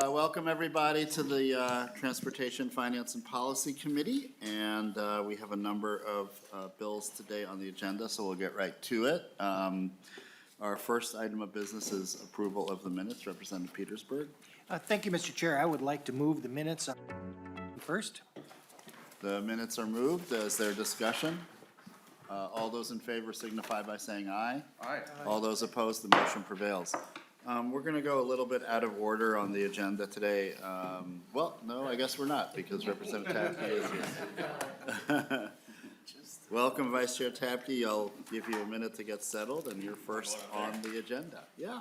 Welcome everybody to the Transportation Finance and Policy Committee, and we have a number of bills today on the agenda, so we'll get right to it. Our first item of business is approval of the minutes. Representative Petersburg. Thank you, Mr. Chair. I would like to move the minutes first. The minutes are moved. Is there discussion? All those in favor signify by saying aye. Aye. All those opposed, the motion prevails. We're going to go a little bit out of order on the agenda today. Well, no, I guess we're not, because Representative Tabke is here. Welcome, Vice Chair Tabke. I'll give you a minute to get settled, and you're first on the agenda. Yeah.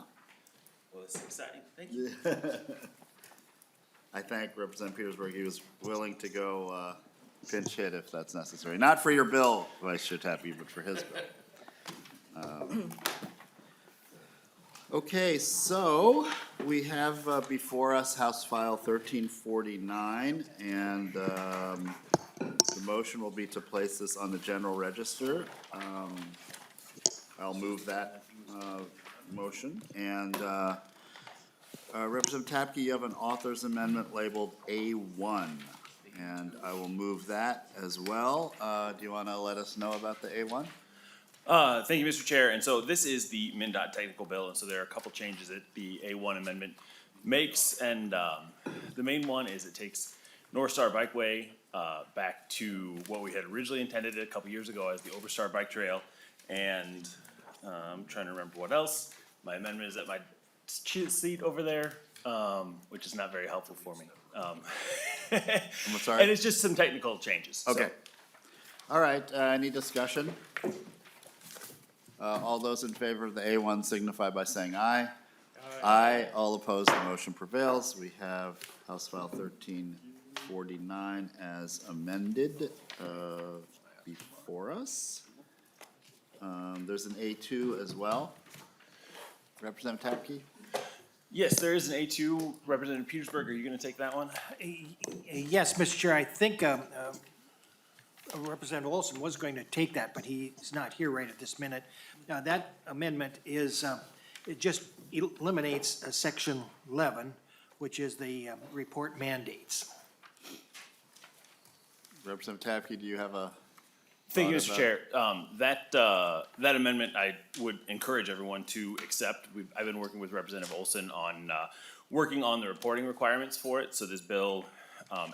Well, this is exciting. Thank you. I thank Representative Petersburg. He was willing to go pinch hit if that's necessary. Not for your bill, Vice Chair Tabke, but for his bill. Okay, so we have before us House File 1349, and the motion will be to place this on the general register. I'll move that motion. And Representative Tabke, you have an author's amendment labeled A1, and I will move that as well. Do you want to let us know about the A1? Thank you, Mr. Chair. And so this is the MnDOT technical bill, and so there are a couple changes that the A1 amendment makes. And the main one is it takes North Star Bikeway back to what we had originally intended a couple years ago as the Overstar Bike Trail. And I'm trying to remember what else. My amendment is at my seat over there, which is not very helpful for me. I'm sorry? And it's just some technical changes. Okay. All right, any discussion? All those in favor of the A1 signify by saying aye. Aye. All opposed, the motion prevails. We have House File 1349 as amended before us. There's an A2 as well. Representative Tabke? Yes, there is an A2. Representative Petersburg, are you going to take that one? Yes, Mr. Chair, I think Representative Olson was going to take that, but he's not here right at this minute. That amendment is, it just eliminates Section 11, which is the report mandates. Representative Tabke, do you have a? Thank you, Mr. Chair. That amendment I would encourage everyone to accept. I've been working with Representative Olson on working on the reporting requirements for it. So this bill,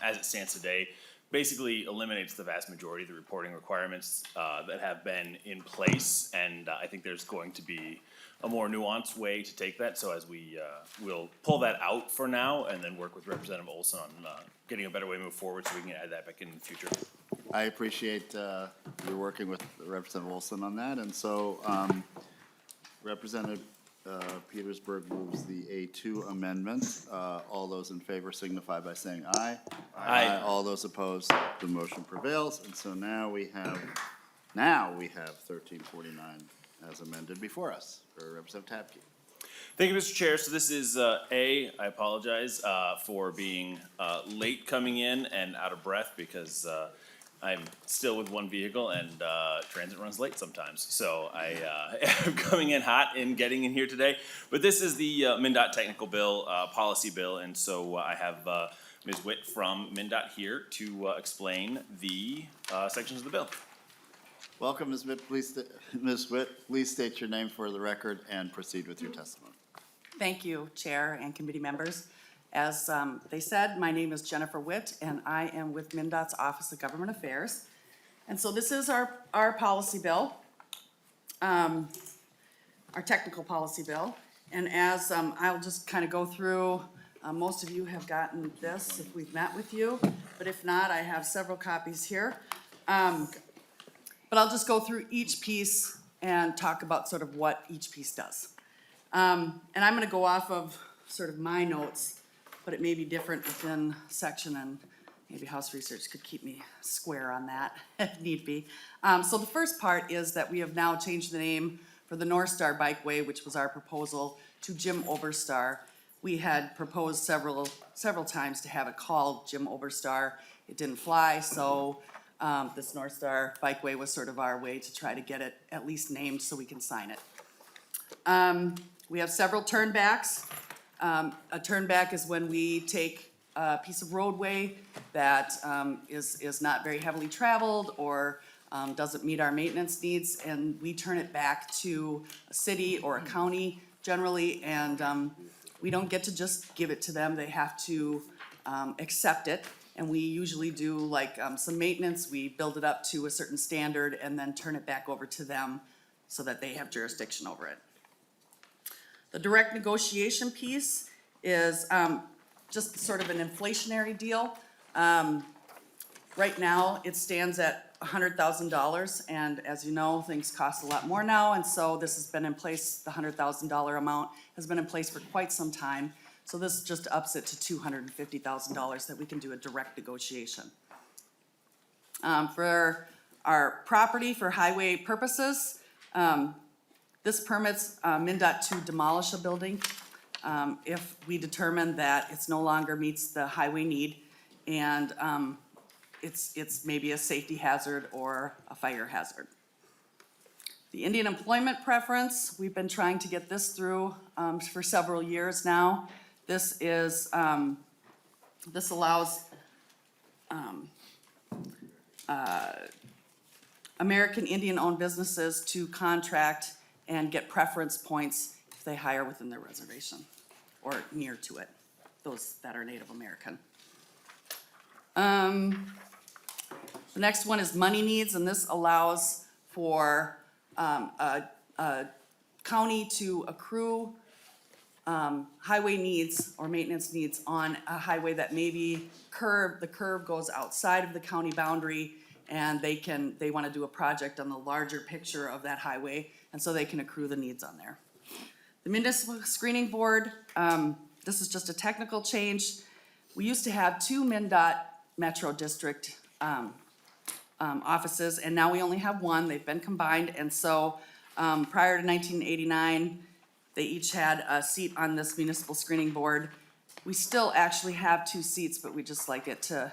as it stands today, basically eliminates the vast majority of the reporting requirements that have been in place, and I think there's going to be a more nuanced way to take that. So as we'll pull that out for now, and then work with Representative Olson on getting a better way to move forward, so we can add that back in the future. I appreciate your working with Representative Olson on that, and so Representative Petersburg moves the A2 amendment. All those in favor signify by saying aye. Aye. All those opposed, the motion prevails. And so now we have 1349 as amended before us for Representative Tabke. Thank you, Mr. Chair. So this is I apologize for being late coming in and out of breath because I'm still with one vehicle and transit runs late sometimes. So I am coming in hot and getting in here today. But this is the MnDOT technical bill, policy bill. And so I have Ms. Witt from MnDOT here to explain the sections of the bill. Welcome, Ms. Witt. Ms. Witt, please state your name for the record and proceed with your testimony. Thank you, Chair and committee members. As they said, my name is Jennifer Witt, and I am with MnDOT's Office of Government Affairs. And so this is our policy bill, our technical policy bill. And as I'll just kind of go through, most of you have gotten this if we've met with you, but if not, I have several copies here. But I'll just go through each piece and talk about sort of what each piece does. And I'm going to go off of sort of my notes, but it may be different within section, and maybe House Research could keep me square on that if need be. So the first part is that we have now changed the name for the North Star Bikeway, which was our proposal, to Jim Overstar. We had proposed several times to have it called Jim Overstar. It didn't fly, so this North Star Bikeway was sort of our way to try to get it at least named so we can sign it. We have several turnbacks A turnback is when we take a piece of roadway that is not very heavily traveled or doesn't meet our maintenance needs, and we turn it back to a city or a county generally, and we don't get to just give it to them. They have to accept it, and we usually do like some maintenance. We build it up to a certain standard and then turn it back over to them so that they have jurisdiction over it. The direct negotiation piece is just sort of an inflationary deal. Right now, it stands at $100,000, and as you know, things cost a lot more now, and so this has been in place, the $100,000 amount has been in place for quite some time. So this just ups it to $250,000 that we can do a direct negotiation. For our property, for highway purposes, this permits MnDOT to demolish a building if we determine that it's no longer meets the highway need and it's maybe a safety hazard or a fire hazard. The Indian employment preference, we've been trying to get this through for several years now. This is, this allows American Indian-owned businesses to contract and get preference points if they hire within their reservation or near to it, those that are Native American. The next one is money needs, and this allows for a county to accrue highway needs or maintenance needs on a highway that maybe the curve goes outside of the county boundary, and they want to do a project on the larger picture of that highway, and so they can accrue the needs on there. The municipal screening board, this is just a technical change. We used to have 2 MnDOT Metro District offices, and now we only have 1. They've been combined, and so prior to 1989, they each had a seat on this municipal screening board. We still actually have 2 seats, but we just like it to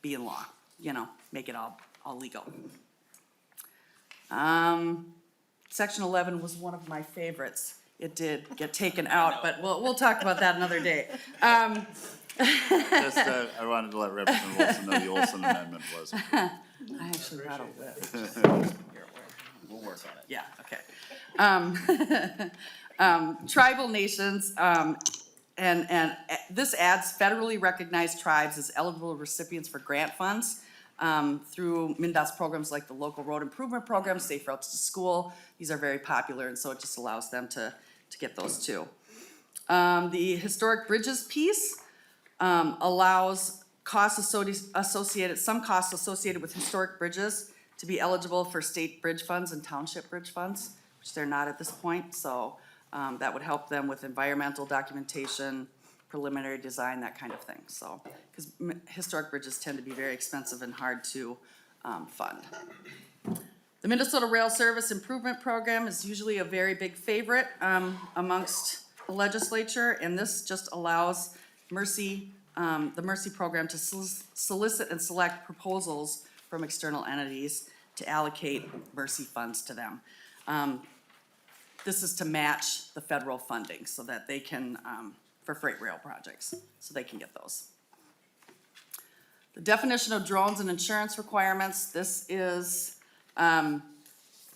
be in law, you know, make it all legal. Section 11 was one of my favorites. It did get taken out, but we'll talk about that another day. Just, I wanted to let Representative Olson know the Olson amendment was. I actually got a list. We'll work on it. Yeah, okay. Tribal nations, and this adds federally recognized tribes as eligible recipients for grant funds through MnDOT's programs like the local road improvement program, Safe Routes to School. These are very popular, and so it just allows them to get those too. The historic bridges piece allows costs some costs associated with historic bridges to be eligible for state bridge funds and township bridge funds, which they're not at this point, so that would help them with environmental documentation, preliminary design, that kind of thing, so, because historic bridges tend to be very expensive and hard to fund. The Minnesota Rail Service Improvement Program is usually a very big favorite amongst the legislature, and this just allows the Mercy program to solicit and select proposals from external entities to allocate Mercy funds to them. This is to match the federal funding so that they can, for freight rail projects, so they can get those. The definition of drones and insurance requirements, this is,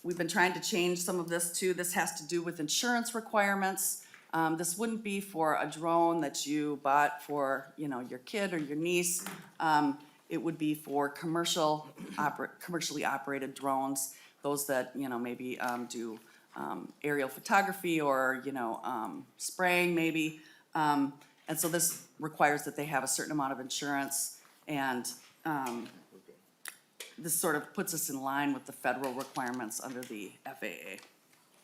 we've been trying to change some of this too. This has to do with insurance requirements. This wouldn't be for a drone that you bought for, you know, your kid or your niece. It would be for commercially operated drones, those that, you know, maybe do aerial photography or, you know, spraying maybe. And so this requires that they have a certain amount of insurance, and this sort of puts us in line with the federal requirements under the FAA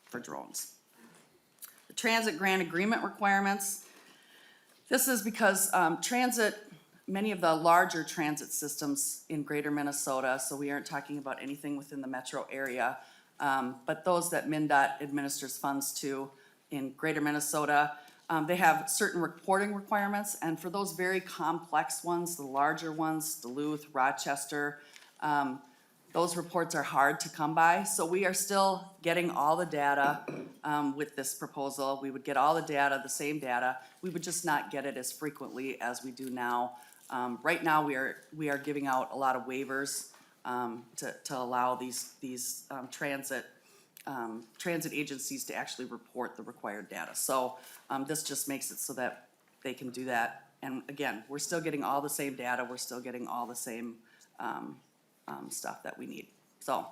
for drones. The transit grant agreement requirements. This is because many of the larger transit systems in greater Minnesota, so we aren't talking about anything within the metro area, but those that MnDOT administers funds to in greater Minnesota, they have certain reporting requirements, and for those very complex ones, the larger ones, Duluth, Rochester, those reports are hard to come by, so we are still getting all the data, with this proposal. We would get all the data, the same data, we would just not get it as frequently as we do now. Right now, we are giving out a lot of waivers, to allow these transit agencies to actually report the required data. So, this just makes it so that they can do that. And again, we're still getting all the same data, we're still getting all the same, stuff that we need. So,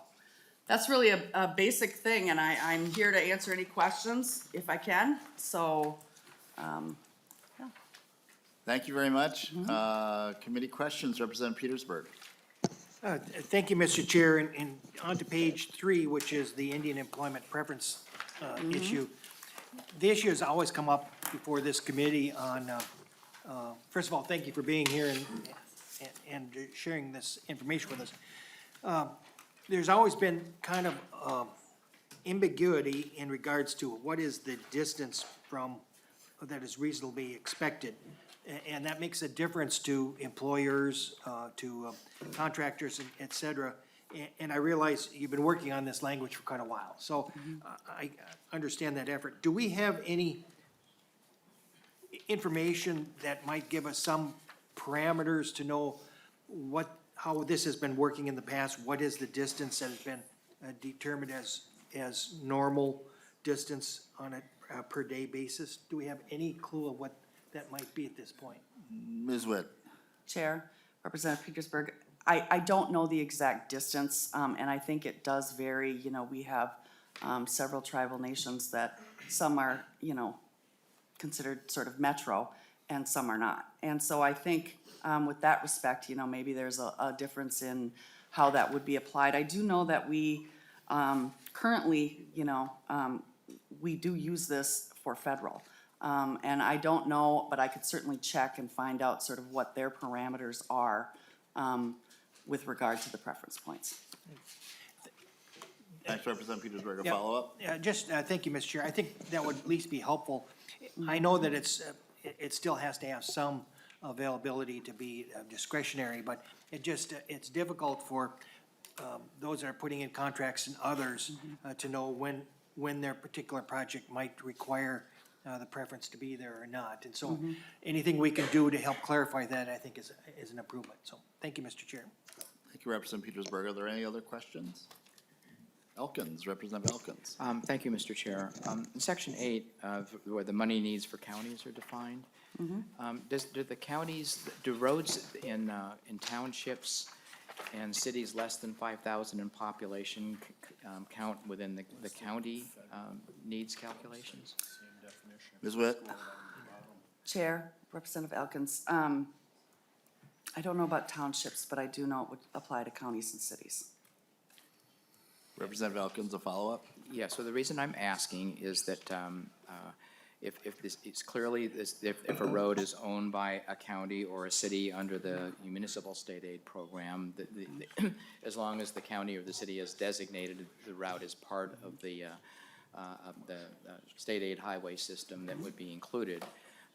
that's really a basic thing, and I'm here to answer any questions if I can, so, Thank you very much. Committee questions, Representative Petersburg. Thank you, Mr. Chair, and on to page 3, which is the Indian employment preference issue. The issue has always come up before this committee on, first of all, thank you for being here and sharing this information with us. There's always been kind of ambiguity in regards to what is the distance from, that is reasonably expected. And that makes a difference to employers, to contractors, et cetera. And I realize you've been working on this language for quite a while, so I understand that effort. Do we have any information that might give us some parameters to know how this has been working in the past? What is the distance that has been determined as normal distance on a per day basis? Do we have any clue of what that might be at this point? Ms. Witt. Chair, Representative Petersburg, I don't know the exact distance, and I think it does vary. You know, we have several tribal nations that some are, you know, considered sort of metro, and some are not. And so I think with that respect, you know, maybe there's a difference in how that would be applied. I do know that we currently, you know, we do use this for federal. And I don't know, but I could certainly check and find out sort of what their parameters are with regard to the preference points. Thanks, Representative Petersburg. A Yeah. follow-up? Yeah, just, thank you, Mr. Chair. I think that would at least be helpful. I know that it still has to have some availability to be discretionary, but it's difficult for those that are putting in contracts and others to know when their particular project might require the preference to be there or not. And so anything we can do to help clarify that, I think is an improvement. So thank you, Mr. Chair. Thank you, Representative Petersburg. Are there any other questions? Elkins, Representative Elkins. Thank you, Mr. Chair. In section 8, where the money needs for counties are defined, do roads in townships and cities less than 5,000 in population count within the county needs calculations? Ms. Witt. Chair, Representative Elkins, I don't know about townships, but I do know it would apply to counties and cities. Representative Elkins, a follow-up? Yeah, so the reason I'm asking is that if this, it's clearly, if a road is owned by a county or a city under the municipal state aid program, as long as the county or the city has designated the route as part of the state aid highway system, that would be included.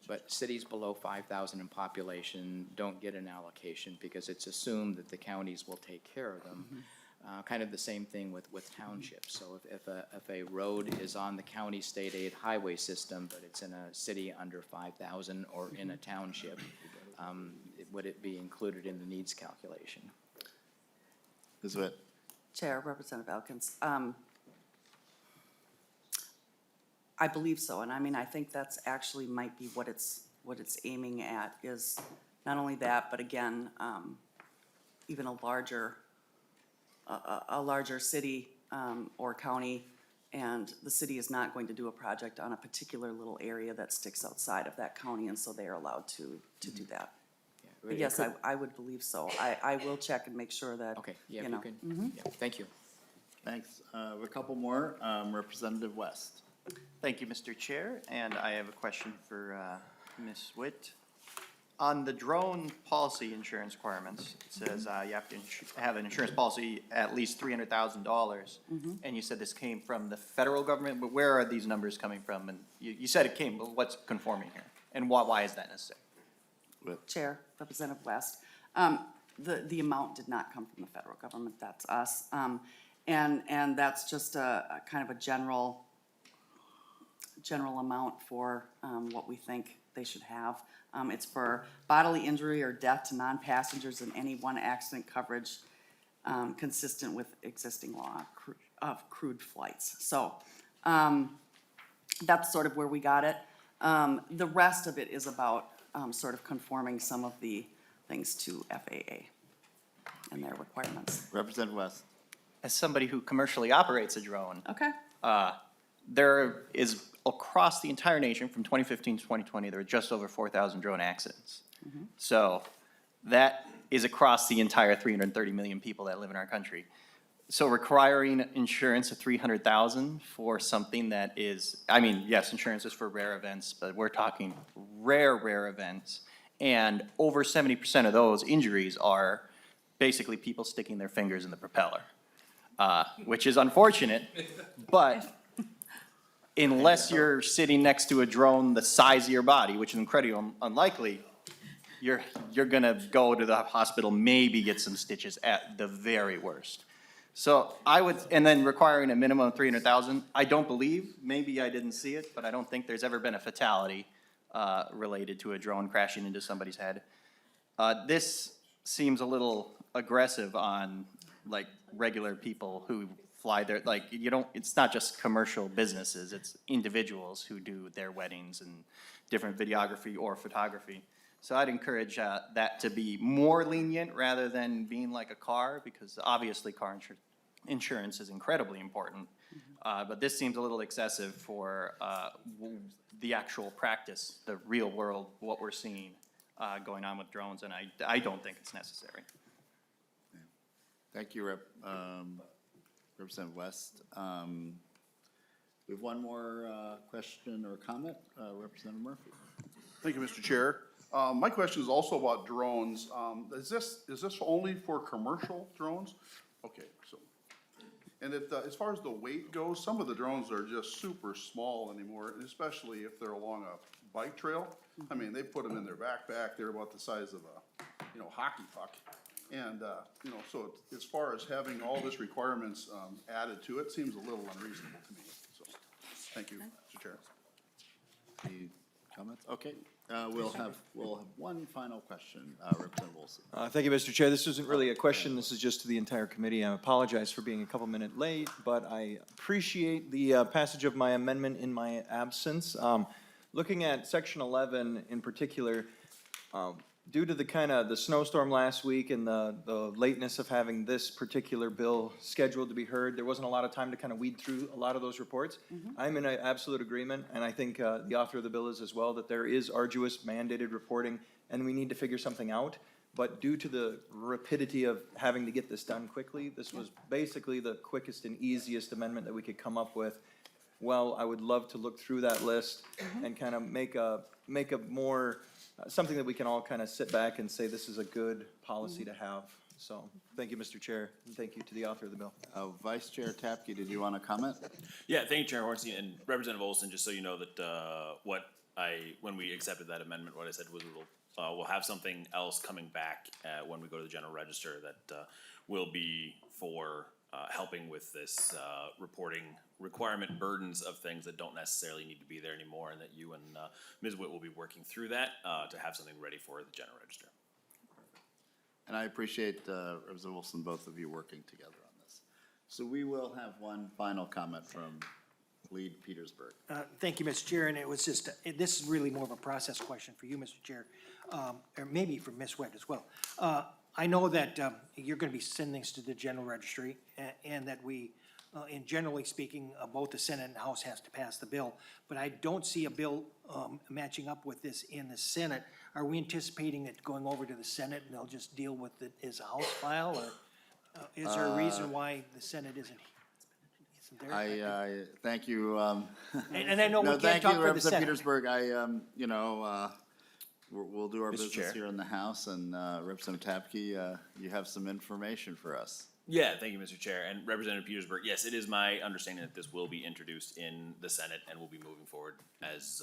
But cities below 5,000 in population don't get an allocation because it's assumed that the counties will take care of them. Kind of the same thing with townships. So if a road is on the county state aid highway system, but it's in a city under 5,000 or in a township, would it be included in the needs calculation? Ms. Witt. Chair, Representative Elkins, I believe so, and I mean, I think that's actually might be what it's aiming at, is not only that, but again, even a larger city or county, and the city is not going to do a project on a particular little area that sticks outside of that county, and so they are allowed to do that. Yeah, But yes, I would believe so. I will check and make sure that, Okay, yeah, you if know. you can, yeah, thank you. Thanks. A couple more. Representative West. Thank you, Mr. Chair, and I have a question for Ms. Witt. On the drone policy insurance requirements, it says you have to have an insurance policy at least $300,000. And you said this came from the federal government, but where are these numbers coming from? And you said it came, but what's conforming here? And why is that necessary? Chair, Representative West. the amount did not come from the federal government, that's us. And that's just a kind of a general amount for, what we think they should have. It's for bodily injury or death to non-passengers in any one accident coverage, consistent with existing law of crewed flights. So, that's sort of where we got it. The rest of it is about, sort of conforming some of the things to FAA and their requirements. Representative West. As somebody who commercially operates a drone, Okay? there is, across the entire nation, from 2015 to 2020, there were just over 4,000 drone accidents. So that is across the entire 330 million people that live in our country. So requiring insurance of 300,000 for something that is, I mean, yes, insurance is for rare events, but we're talking rare events. And over 70% of those injuries are basically people sticking their fingers in the propeller, which is unfortunate, but unless you're sitting next to a drone the size of your body, which is incredibly unlikely, you're gonna go to the hospital, maybe get some stitches at the very worst. So I would, and then requiring a minimum of 300,000, I don't believe, maybe I didn't see it, but I don't think there's ever been a fatality related to a drone crashing into somebody's head. This seems a little aggressive on like regular people who fly their, like, you don't, it's not just commercial businesses, it's individuals who do their weddings and different videography or photography. So I'd encourage that to be more lenient rather than being like a car, because obviously car insurance is incredibly important. But this seems a little excessive for the actual practice, the real world, what we're seeing going on with drones, and I don't think it's necessary. Thank you, Representative West. We have one more question or comment. Representative Murphy. Thank you, Mr. Chair. My question is also about drones. Is this only for commercial drones? Okay, so, and as far as the weight goes, some of the drones are just super small anymore, especially if they're along a bike trail. I mean, they put them in their backpack, they're about the size of a, hockey puck. And, so as far as having all this requirements added to it, seems a little unreasonable to me. So, thank you, Mr. Chair. Any comments? Okay, we'll have one final question, Representative Olson. Thank you, Mr. Chair. This isn't really a question. This is just to the entire committee. I apologize for being a couple minutes late, but I appreciate the passage of my amendment in my absence. Looking at section 11 in particular, due to the snowstorm last week and the lateness of having this particular bill scheduled to be heard, there wasn't a lot of time to kind of weed through a lot of those reports. I'm in absolute agreement, and I think the author of the bill is as well, that there is arduous mandated reporting, and we need to figure something out. But due to the rapidity of having to get this done quickly, this was basically the quickest and easiest amendment that we could come up with. Well, I would love to look through that list and kind of make a more, something that we can all kind of sit back and say, this is a good policy to have. So, thank you, Mr. Chair, and thank you to the author of the bill. Vice Chair Tabke, did you want to comment? Yeah, thank you, Chair Hornstein, and Representative Olson, just so you know that, when we accepted that amendment, what I said was we'll have something else coming back, when we go to the general register that, will be for, helping with this, reporting requirement burdens of things that don't necessarily need to be there anymore, and that you and, Ms. Witt will be working through that, to have something ready for the general register. And I appreciate, Representative Wilson, both of you working together on this. So we will have one final comment from Lead Petersburg. Thank you, Mr. Chair, and it was just, this is really more of a process question for you, Mr. Chair, or maybe for Ms. Witt as well. I know that you're going to be sending things to the general registry, and that we, in generally speaking, both the Senate and the House has to pass the bill, but I don't see a bill matching up with this in the Senate. Are we anticipating it going over to the Senate and they'll just deal with it as a House file, or is there a reason why the Senate isn't there? I thank you. And I know we No, can't thank talk you, for the Representative Senate. Petersburg. We'll do our business Chair. here in the House, and Representative Tabke, you have some information for us. Yeah, thank you, Mr. Chair. And Representative Petersburg, yes, it is my understanding that this will be introduced in the Senate and will be moving forward as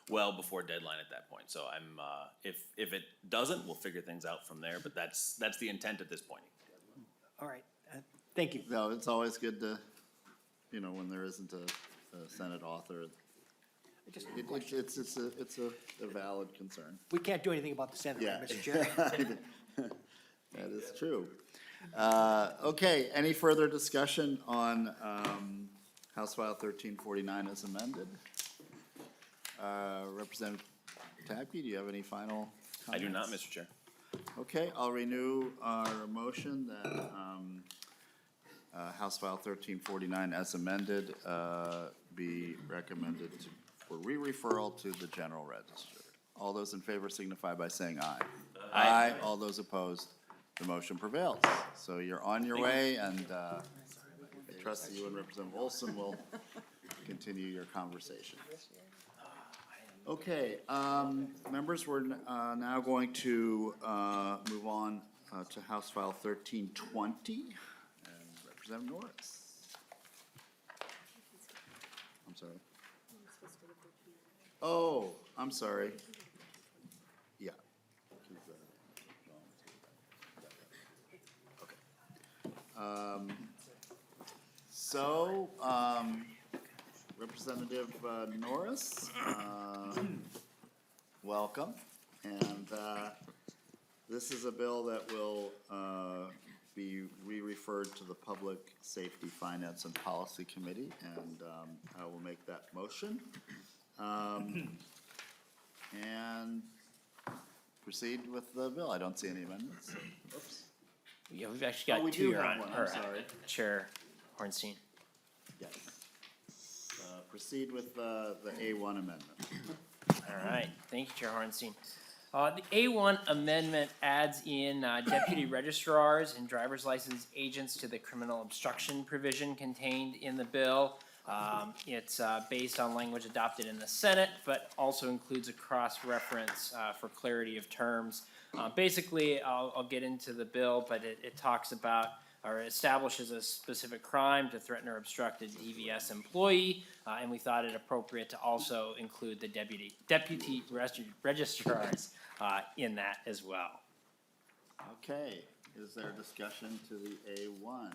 well before deadline at that point. So I'm, if it doesn't, we'll figure things out from there, but that's the intent at this point. All right, thank you. No, it's always good to, when there isn't a Senate author, it's a valid concern. We can't do anything about the Senate, Yeah. Mr. Chair. That is true. Okay, any further discussion on House File 1349 as amended? Representative Tabke, do you have any final comments? I do not, Mr. Chair. Okay, I'll renew our motion that House File 1349 as amended be recommended for re-referral to the General Register. All those in favor signify by saying aye. Aye. All those opposed, the motion prevails. So you're on your way, and I trust that you and Representative Olson will continue your conversation. Okay, members, we're now going to move on to House File 1320, and Representative Norris. I'm sorry. Oh, I'm sorry. Yeah. Okay. So, Representative Norris, welcome. And this is a bill that will be re-referred to the Public Safety, Finance, and Policy Committee, and I will make that motion. And proceed with the bill. I don't see any amendments. Oops. Yeah, we've actually Oh, we got do two, Your have Honor. one, I'm or, sorry. Chair Hornstein. Yes. Proceed with the A1 amendment. All right, thank you, Chair Hornstein. The A1 amendment adds in deputy registrars and driver's license agents to the criminal obstruction provision contained in the bill. It's based on language adopted in the Senate, but also includes a cross-reference for clarity of terms. Basically, I'll get into the bill, but it talks about or establishes a specific crime to threaten or obstruct a DVS employee, and we thought it appropriate to also include the deputy registrars in that as well. Okay, is there discussion to the A1?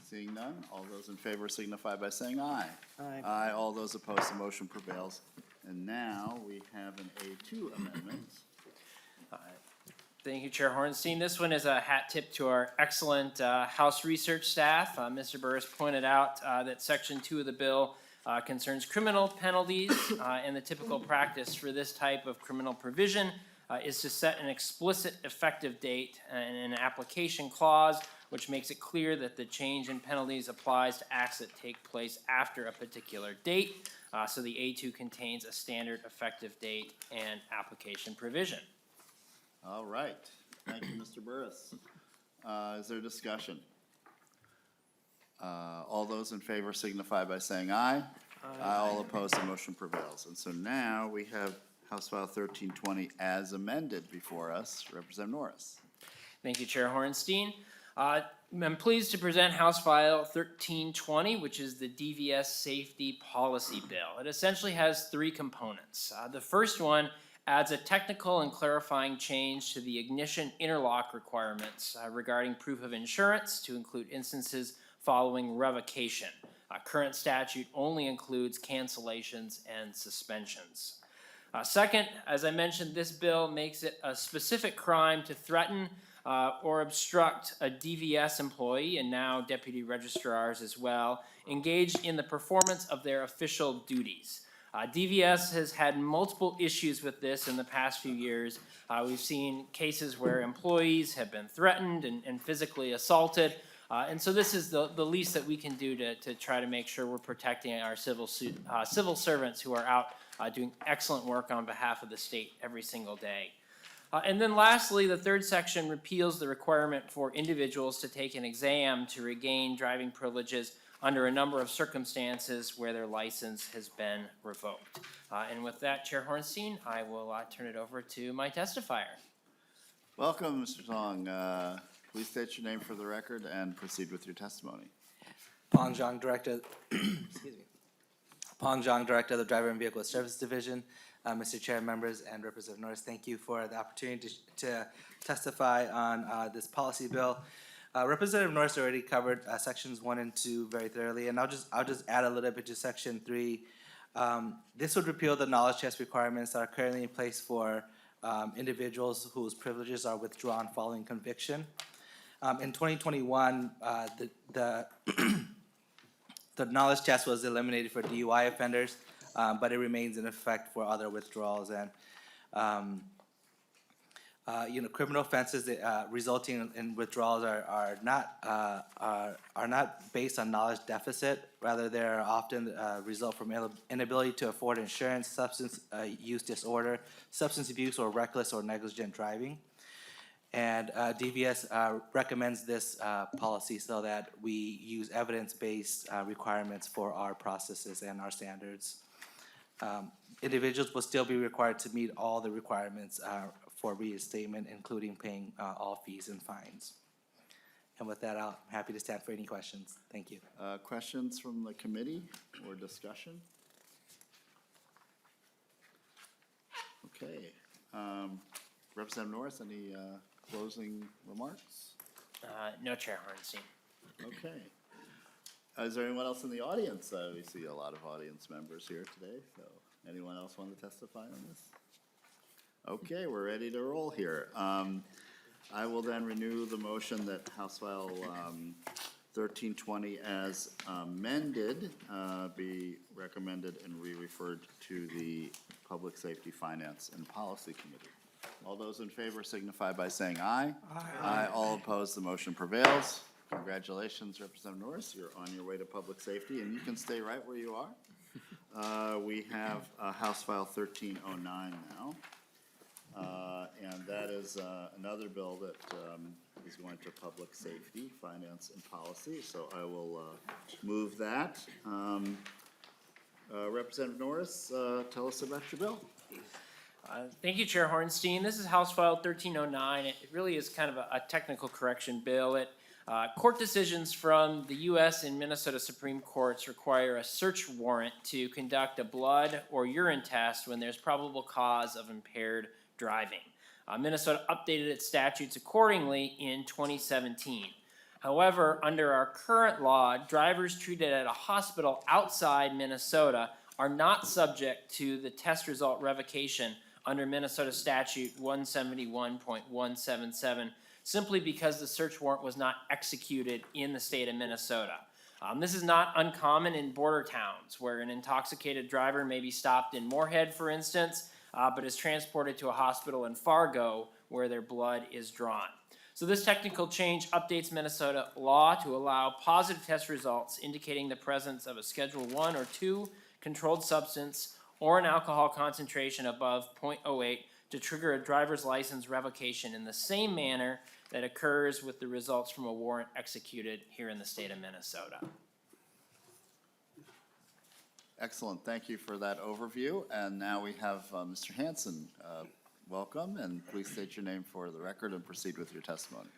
Seeing none, all those in favor signify by saying aye. Aye. Aye, all those opposed, the motion prevails. And now we have an A2 amendment. Thank you, Chair Hornstein. This one is a hat tip to our excellent House research staff. Mr. Burris pointed out that Section 2 of the bill concerns criminal penalties, and the typical practice for this type of criminal provision is to set an explicit effective date and an application clause, which makes it clear that the change in penalties applies to acts that take place after a particular date. So the A2 contains a standard effective date and application provision. All right, thank you, Mr. Burris. Is there discussion? All those in favor signify by saying aye. Aye. All opposed, the motion prevails. And so now we have House File 1320 as amended before us. Representative Norris. Thank you, Chair Hornstein. I'm pleased to present House File 1320, which is the DVS Safety Policy Bill. It essentially has three components. The first one adds a technical and clarifying change to the ignition interlock requirements regarding proof of insurance to include instances following revocation. Current statute only includes cancellations and suspensions. Second, as I mentioned, this bill makes it a specific crime to threaten or obstruct a DVS employee, and now deputy registrars as well, engaged in the performance of their official duties. DVS has had multiple issues with this in the past few years. We've seen cases where employees have been threatened and physically assaulted. And so this is the least that we can do to try to make sure we're protecting our civil servants who are out doing excellent work on behalf of the state every single day. And then lastly, the third section repeals the requirement for individuals to take an exam to regain driving privileges under a number of circumstances where their license has been revoked. And with that, Chair Hornstein, I will turn it over to my testifier. Welcome, Mr. Tong. Please state your name for the record and proceed with your testimony. Pang Zhang, Director, excuse me, Pong Zhang, Director of the Driver and Vehicle Service Division. Mr. Chair, members, and Representative Norris, thank you for the opportunity to testify on this policy bill. Representative Norris already covered sections 1 and 2 very thoroughly, and I'll just add a little bit to section 3. This would repeal the knowledge test requirements that are currently in place for individuals whose privileges are withdrawn following conviction. In 2021, the knowledge test was eliminated for DUI offenders, but it remains in effect for other withdrawals. And criminal offenses resulting in withdrawals are not based on knowledge deficit. Rather, they are often result from inability to afford insurance, substance use disorder, substance abuse, or reckless or negligent driving. And DVS recommends this policy so that we use evidence-based requirements for our processes and our standards. Individuals will still be required to meet all the requirements for reinstatement, including paying all fees and fines. And with that, I'm happy to stand for any questions. Thank you. Questions from the committee or discussion? Okay. Representative Norris, any closing remarks? No, Chair Hornstein. Okay. Is there anyone else in the audience? We see a lot of audience members here today, so anyone else want to testify on this? Okay, we're ready to roll here. I will then renew the motion that House File 1320 as amended be recommended and re-referred to the Public Safety, Finance, and Policy Committee. All those in favor signify by saying aye. Aye. All opposed, the motion prevails. Congratulations, Representative Norris. You're on your way to public safety, and you can stay right where you are. We have House File 1309 now. And that is another bill that is going to public safety, finance, and policy. So I will move that. Representative Norris, tell us about your bill. Thank you, Chair Hornstein. This is House File 1309. It really is kind of a technical correction bill. Court decisions from the U.S. and Minnesota Supreme Courts require a search warrant to conduct a blood or urine test when there's probable cause of impaired driving. Minnesota updated its statutes accordingly in 2017. However, under our current law, drivers treated at a hospital outside Minnesota are not subject to the test result revocation under Minnesota Statute 171.177, simply because the search warrant was not executed in the state of Minnesota. This is not uncommon in border towns where an intoxicated driver may be stopped in Moorhead, for instance, but is transported to a hospital in Fargo where their blood is drawn. So this technical change updates Minnesota law to allow positive test results indicating the presence of a Schedule 1 or 2 controlled substance or an alcohol concentration above 0.08 to trigger a driver's license revocation in the same manner that occurs with the results from a warrant executed here in the state of Minnesota. Excellent. Thank you for that overview. And now we have Mr. Hanson. Welcome, and please state your name for the record and proceed with your testimony.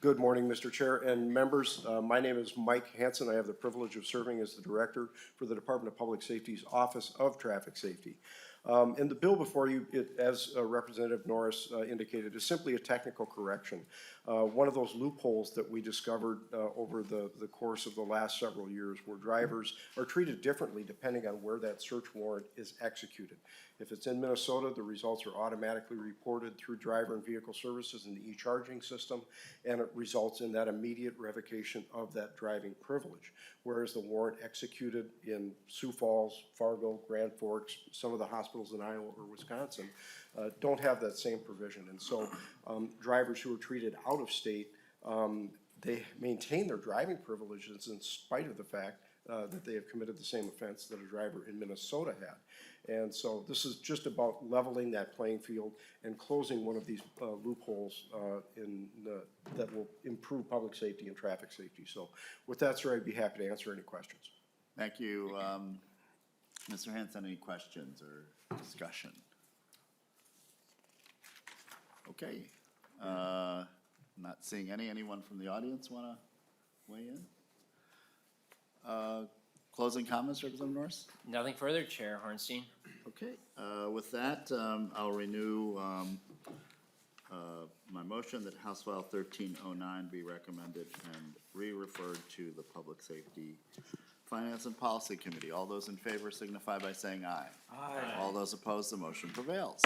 Good morning, Mr. Chair and members. My name is Mike Hanson. I have the privilege of serving as the Director for the Department of Public Safety's Office of Traffic Safety. And the bill before you, as Representative Norris indicated, is simply a technical correction. One of those loopholes that we discovered over the course of the last several years, where drivers are treated differently depending on where that search warrant is executed. If it's in Minnesota, the results are automatically reported through Driver and Vehicle Services in the e-charging system, and it results in that immediate revocation of that driving privilege. Whereas the warrant executed in Sioux Falls, Fargo, Grand Forks, some of the hospitals in Iowa or Wisconsin don't have that same provision. And so drivers who are treated out of state, they maintain their driving privileges in spite of the fact that they have committed the same offense that a driver in Minnesota had. And so this is just about leveling that playing field and closing one of these loopholes that will improve public safety and traffic safety. So with that, sir, I'd be happy to answer any questions. Thank you. Mr. Hanson, any questions or discussion? Okay. Not seeing any. Anyone from the audience want to weigh in? Closing comments, Representative Norris? Nothing further, Chair Hornstein. Okay, with that, I'll renew my motion that House File 1309 be recommended and re-referred to the Public Safety, Finance and Policy Committee. All those in favor signify by saying aye. Aye. All those opposed, the motion prevails.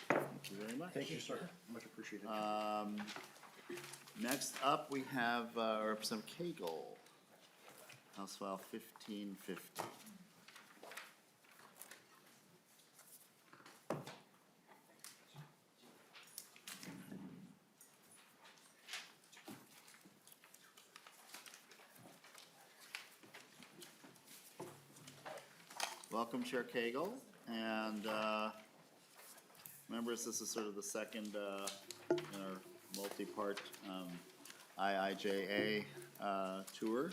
Thank you very much. Thank you, sir. Much appreciated. Next up, we have Representative Koegel, House File 1550. Welcome, Chair Koegel, and members, this is sort of the second in our multi-part IIJA tour.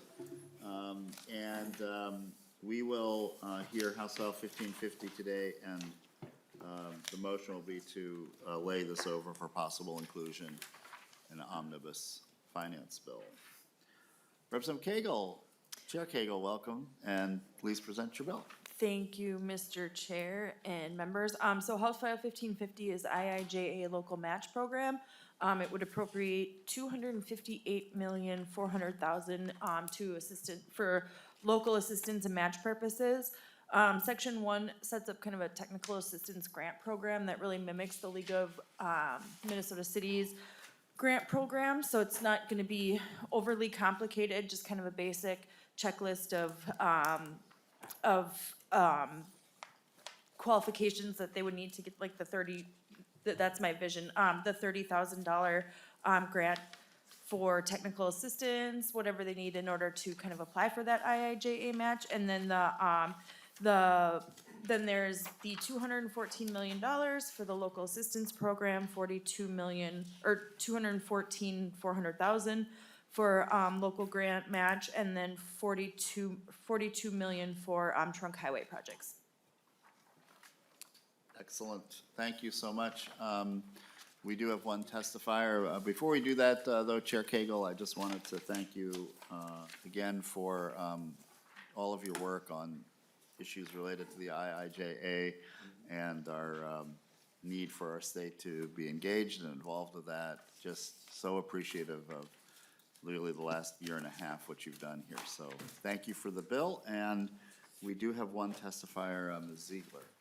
We will hear House File 1550 today, and the motion will be to lay this over for possible inclusion in an omnibus finance bill. Representative Koegel, Chair Koegel, welcome, and please present your bill. Thank you, Mr. Chair and members. So House File 1550 is IIJA local match program. It would appropriate $258,400,000 to assistant for local assistance and match purposes. Section 1 sets up kind of a technical assistance grant program that really mimics the League of Minnesota Cities grant program. So it's not going to be overly complicated, just kind of a basic checklist of qualifications that they would need to get, like that's my vision, the $30,000 grant for technical assistance, whatever they need in order to kind of apply for that IIJA match. And then then there's the $214 million for the local assistance program, $214,400,000 for local grant match, and then $42 million for trunk highway projects. Excellent. Thank you so much. We do have one testifier. Before we do that, though, Chair Koegel, I just wanted to thank you again for all of your work on issues related to the IIJA and our need for our state to be engaged and involved with that. Just so appreciative of literally the last year and a half what you've done here. So thank you for the bill, and we do have one testifier, Ms. Ziegler.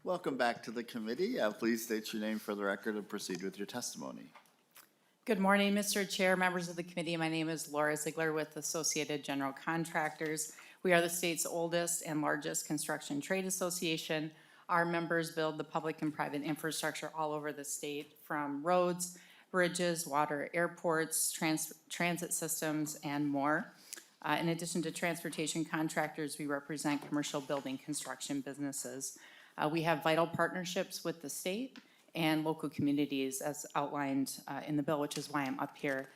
Welcome back to the committee. Please state your name for the record and proceed with your testimony. Good morning, Mr. Chair, members of the committee. My name is Laura Ziegler with Associated General Contractors. We are the state's oldest and largest construction trade association. Our members build the public and private infrastructure all over the state, from roads, bridges, water, airports, transit systems, and more. In addition to transportation contractors, we represent commercial building construction businesses. We have vital partnerships with the state and local communities as outlined in the bill, which is why I'm up here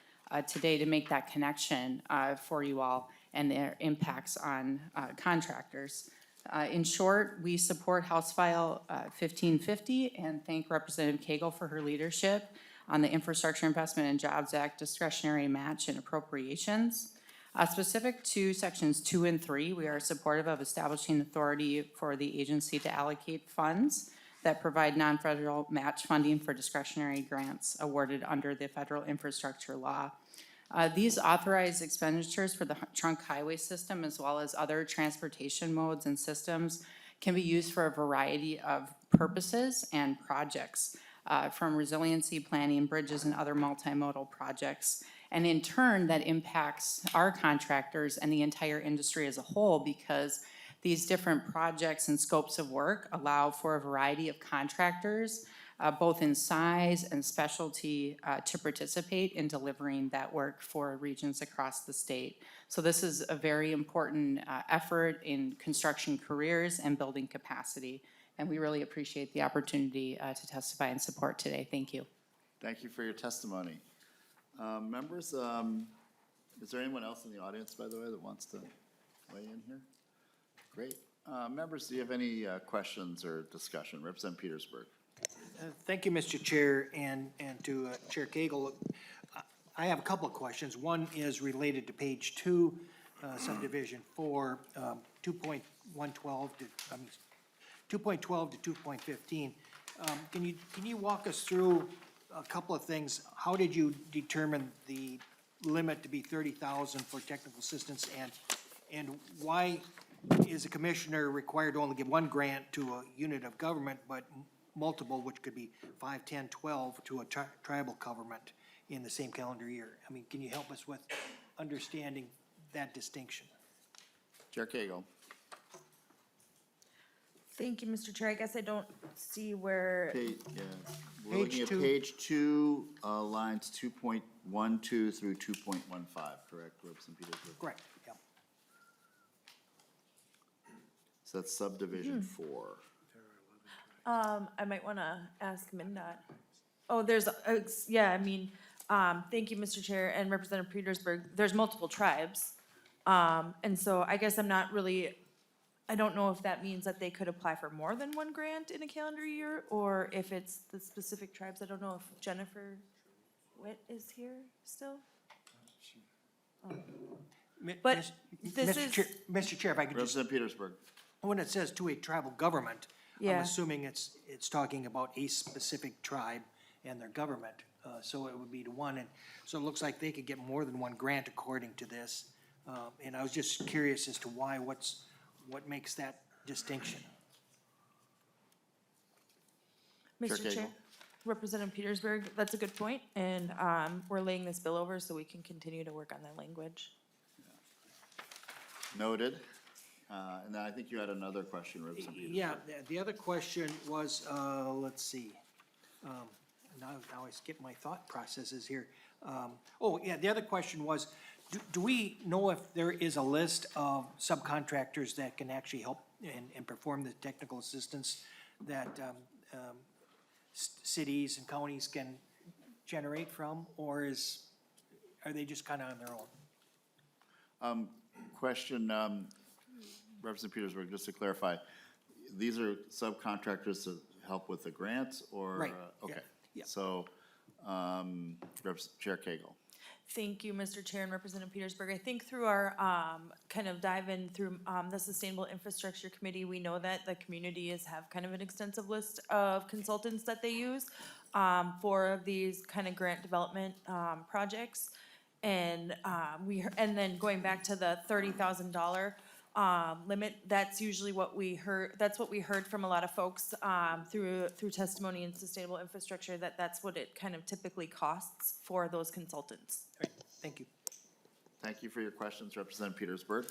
today to make that connection for you all and their impacts on contractors. In short, we support House File 1550 and thank Representative Koegel for her leadership on the Infrastructure Investment and Jobs Act discretionary match and appropriations. Specific to sections 2 and 3, we are supportive of establishing authority for the agency to allocate funds that provide non-federal match funding for discretionary grants awarded under the federal infrastructure law. These authorized expenditures for the trunk highway system, as well as other transportation modes and systems, can be used for a variety of purposes and projects, from resiliency planning, bridges, and other multimodal projects. And in turn, that impacts our contractors and the entire industry as a whole, because these different projects and scopes of work allow for a variety of contractors, both in size and specialty, to participate in delivering that work for regions across the state. So this is a very important effort in construction careers and building capacity. And we really appreciate the opportunity to testify and support today. Thank you. Thank you for your testimony. Members, is there anyone else in the audience, by the way, that wants to weigh in here? Great. Members, do you have any questions or discussion? Representative Petersburg. Thank you, Mr. Chair, and to Chair Koegel. I have a couple of questions. One is related to page 2, subdivision 4, 2.112 to, 2.12 to 2.15. Can you walk us through a couple of things? How did you determine the limit to be 30,000 for technical assistance, and why is a commissioner required to only give one grant to a unit of government, but multiple, which could be 5, 10, 12 to a tribal government in the same calendar year? I mean, can you help us with understanding that distinction? Chair Koegel. Thank you, Mr. Chair. I guess I don't see where, Yeah, we're looking at Page 2. page 2, lines 2.12 through 2.15, correct, Representative Petersburg? Correct, yeah. So that's subdivision 4. I might wanna ask MnDOT. Oh, there's, yeah, I mean, thank you, Mr. Chair and Representative Petersburg. There's multiple tribes. And so I guess I'm not really, I don't know if that means that they could apply for more than one grant in a calendar year, or if it's the specific tribes. I don't know if Jennifer Witt is here still? But this is- Mr. Chair, if I could just, Representative Petersburg. when it says to a tribal government, I'm Yeah. assuming it's talking about a specific tribe and their government. So it would be to one, and so it looks like they could get more than one grant according to this. And I was just curious as to why, what makes that distinction? Chair Mr. Chair, Koegel. Representative Petersburg, that's a good point, and we're laying this bill over so we can continue to work on that language. Noted. And then I think you had another question, Representative Petersburg. Yeah, the other question was, let's see. Now I skip my thought processes here. The other question was, do we know if there is a list of subcontractors that can actually help and perform the technical assistance that cities and counties can generate from, or are they just kind of on their own? Question, Representative Petersburg, just to clarify, these are subcontractors to help with the grants, or? Right, yeah, Okay. yeah. So, Chair Koegel. Thank you, Mr. Chair and Representative Petersburg. I think through our kind of dive in through the Sustainable Infrastructure Committee, we know that the community have kind of an extensive list of consultants that they use for these kind of grant development projects. And and then going back to the $30,000 limit, that's usually what we heard, that's what we heard from a lot of folks through testimony in Sustainable Infrastructure, that's what it kind of typically costs for those consultants. Great, thank you. Thank you for your questions, Representative Petersburg.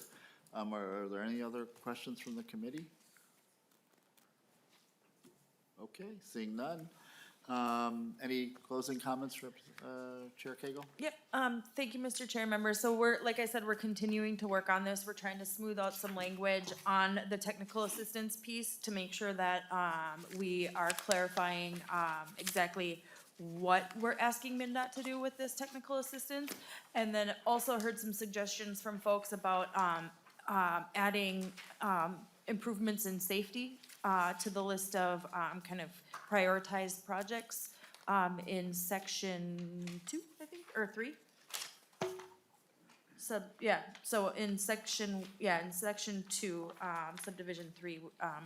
Are there any other questions from the committee? Okay, seeing none. Any closing comments, Chair Koegel? Yep, thank you, Mr. Chair, members. So we're, like I said, we're continuing to work on this. We're trying to smooth out some language on the technical assistance piece to make sure that, we are clarifying, exactly what we're asking MnDOT to do with this technical assistance. And then also heard some suggestions from folks about, adding, improvements in safety, to the list of, kind of prioritized projects, in section 2, I think, or 3. So in section 2, subdivision 3,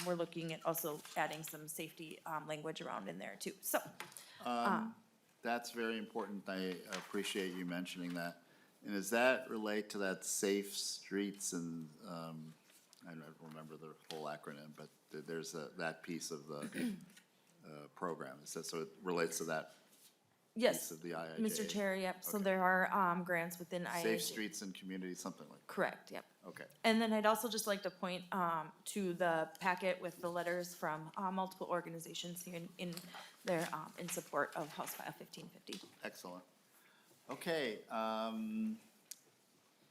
we're looking at also adding some safety, language around in there too, so. That's very important. I appreciate you mentioning that. And does that relate to that safe streets and, I don't remember the whole acronym, but there's that piece of the program. So it relates to that piece Yes, of the IIJA? Mr. Chair, yep, so Okay. there are, grants within IIJA. Safe streets and communities, something like that. Correct, yep. Okay. And then I'd also just like to point to the packet with the letters from multiple organizations here in their, in support of House File 1550. Excellent. Okay,